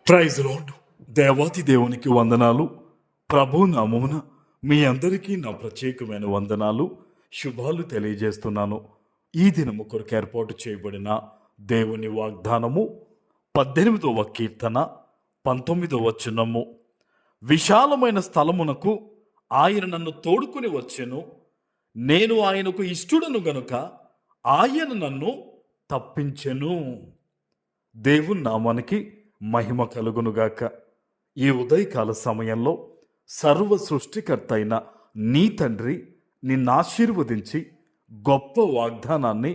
Praise lord. దేవాతి దేవునికి వందనాలు. ప్రభు నామమున మీ అందరికీ నా ప్రత్యేకమైన వందనాలు, శుభాలు తెలియజేస్తున్నాను. ఈ దినము కొరకు ఏర్పాటు చేయబడిన దేవుని వాగ్దానము 18వ కీర్తన 19వ వచనము. విశాలమైన స్థలమునకు ఆయన నన్ను తోడుకుని వచ్చెను, నేను ఆయనకు ఇష్టడును గనుక ఆయన నన్ను తప్పించెను. దేవుని నామానికి మహిమ కలుగునుగాక. ఈ ఉదయకాల సమయంలో సర్వ సృష్టికర్త అయిన నీ తండ్రి నిన్ను ఆశీర్వదించి గొప్ప వాగ్దానాన్ని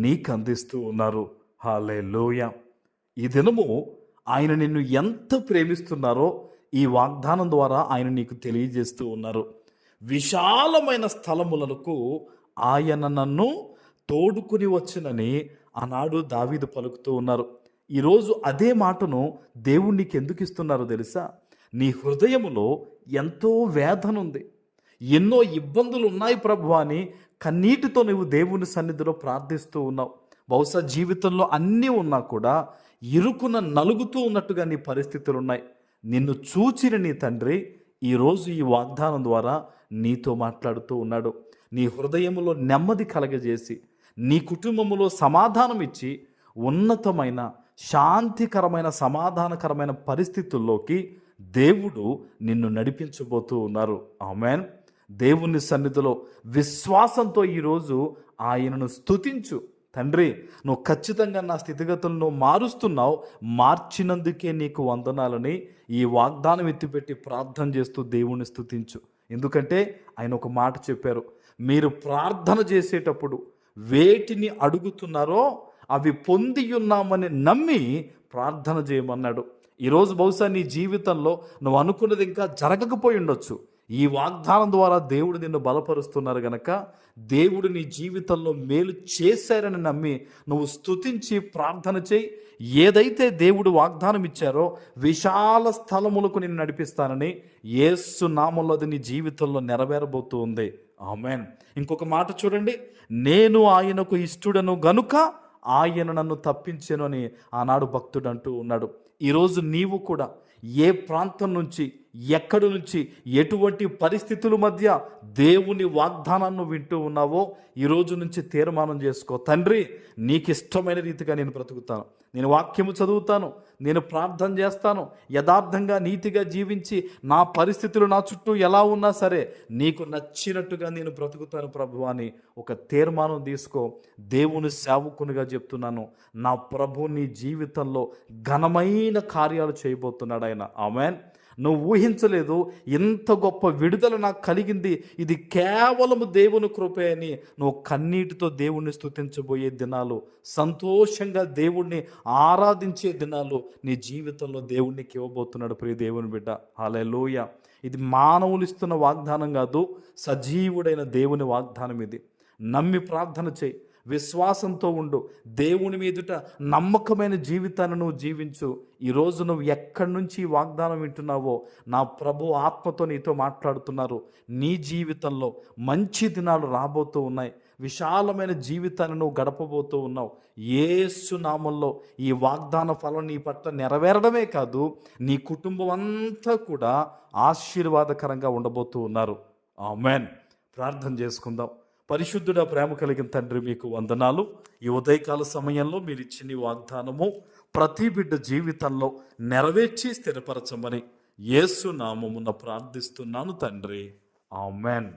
నీకు అందిస్తూ ఉన్నారు. హల్లెలూయా. ఈ దినము ఆయన నిన్ను ఎంత ప్రేమిస్తున్నారో ఈ వాగ్దానం ద్వారా ఆయన నీకు తెలియజేస్తూ ఉన్నారు. విశాలమైన స్థలములకు ఆయన నన్ను తోడుకుని వచ్చునని ఆనాడు దావీదు పలుకుతూ ఉన్నారు. ఈరోజు అదే మాటను దేవుడు నీకు ఎందుకు ఇస్తున్నారో తెలుసా? నీ హృదయములో ఎంతో వేదన ఉంది, ఎన్నో ఇబ్బందులు ఉన్నాయి ప్రభు అని కన్నీటితో నువ్వు దేవుని సన్నిధిలో ప్రార్థిస్తూ ఉన్నావు. బహుశా జీవితంలో అన్నీ ఉన్నా కూడా ఇరుకున నలుగుతూ ఉన్నట్టుగా నీ పరిస్థితులు ఉన్నాయి. నిన్ను చూచిన నీ తండ్రి ఈరోజు ఈ వాగ్దానం ద్వారా నీతో మాట్లాడుతూ ఉన్నాడు. నీ హృదయములో నెమ్మది కలగజేసి నీ కుటుంబములో సమాధానం ఇచ్చి ఉన్నతమైన శాంతికరమైన సమాధానకరమైన పరిస్థితుల్లోకి దేవుడు నిన్ను నడిపించబోతూ ఉన్నారు. ఆమేన్. దేవుని సన్నిధిలో విశ్వాసంతో ఈరోజు ఆయనను స్తుతించు. తండ్రి, నువ్వు ఖచ్చితంగా నా స్థితిగతులను మారుస్తున్నావు, మార్చినందుకే నీకు వందనాలని ఈ వాగ్దానం ఎత్తిపెట్టి ప్రార్థన చేస్తూ దేవుణ్ణి స్తుతించు. ఎందుకంటే ఆయన ఒక మాట చెప్పారు, మీరు ప్రార్థన చేసేటప్పుడు వేటిని అడుగుతున్నారో అవి పొంది ఉన్నామని నమ్మి ప్రార్థన చేయమన్నాడు. ఈరోజు బహుశా నీ జీవితంలో నువ్వు అనుకున్నది ఇంకా జరగకపోయి ఉండొచ్చు. ఈ వాగ్దానం ద్వారా దేవుడు నిన్ను బలపరుస్తున్నారు గనక దేవుడు నీ జీవితంలో మేలు చేశారని నమ్మి నువ్వు స్తుతించి ప్రార్థన చేయి. ఏదైతే దేవుడు వాగ్దానం ఇచ్చారో విశాల స్థలములకు నిన్ను నడిపిస్తానని యేసు నామములో అది నీ జీవితంలో నెరవేరబోతూ ఉంది. ఆమేన్. ఇంకొక మాట చూడండి, నేను ఆయనకు ఇష్టడను గనుక ఆయన నన్ను తప్పించెను అని ఆనాడు భక్తుడు అంటూ ఉన్నాడు. ఈరోజు నీవు కూడా ఏ ప్రాంతం నుంచి, ఎక్కడి నుంచి, ఎటువంటి పరిస్థితుల మధ్య దేవుని వాగ్దానాన్ని వింటూ ఉన్నావో ఈరోజు నుంచి తీర్మానం చేసుకో. తండ్రి, నీకు ఇష్టమైన రీతిగా నేను బ్రతుకుతాను, నేను వాక్యము చదువుతాను, నేను ప్రార్థన చేస్తాను, యథార్థంగా నీతిగా జీవించి నా పరిస్థితులు నా చుట్టూ ఎలా ఉన్నా సరే నీకు నచ్చినట్టుగా నేను బ్రతుకుతాను ప్రభు అని ఒక తీర్మానం తీసుకో. దేవుని సేవకునిగా చెప్తున్నాను, నా ప్రభు నీ జీవితంలో ఘనమైన కార్యాలు చేయబోతున్నాడు ఆయన. ఆమేన్. నువ్వు ఊహించలేదు, ఇంత గొప్ప విడుదల నాకు కలిగింది, ఇది కేవలం దేవుని కృపే అని నువ్వు కన్నీటితో దేవుణ్ణి స్తుతించబోయే దినాలు, సంతోషంగా దేవుణ్ణి ఆరాధించే దినాలు నీ జీవితంలో దేవునికి ఇవ్వబోతున్నాడు ప్రియ దేవుని బిడ్డ. హల్లెలూయా. ఇది మానవులు ఇస్తున్న వాగ్దానం కాదు, సజీవుడైన దేవుని వాగ్దానం ఇది. నమ్మి ప్రార్థన చేయి, విశ్వాసంతో ఉండు, దేవుని మీదుట నమ్మకమైన జీవితాన్ని నువ్వు జీవించు. ఈరోజు నువ్వు ఎక్కడి నుంచి ఈ వాగ్దానం వింటున్నావో నా ప్రభు ఆత్మతో నీతో మాట్లాడుతున్నారు. నీ జీవితంలో మంచి దినాలు రాబోతూ ఉన్నాయి, విశాలమైన జీవితాన్ని నువ్వు గడపబోతూ ఉన్నావు. యేసు నామంలో ఈ వాగ్దాన ఫలం నీ పట్ల నెరవేరడమే కాదు, నీ కుటుంబం అంతా కూడా ఆశీర్వాదకరంగా ఉండబోతూ ఉన్నారు. ఆమేన్. ప్రార్థన చేసుకుందాం. పరిశుద్ధుడ, ప్రేమ కలిగిన తండ్రి, మీకు వందనాలు. ఈ ఉదయకాల సమయంలో మీరు ఇచ్చిన ఈ వాగ్దానము ప్రతి బిడ్డ జీవితంలో నెరవేర్చి స్థిరపరచమని యేసు నామమున ప్రార్థిస్తున్నాను తండ్రి. ఆమేన్.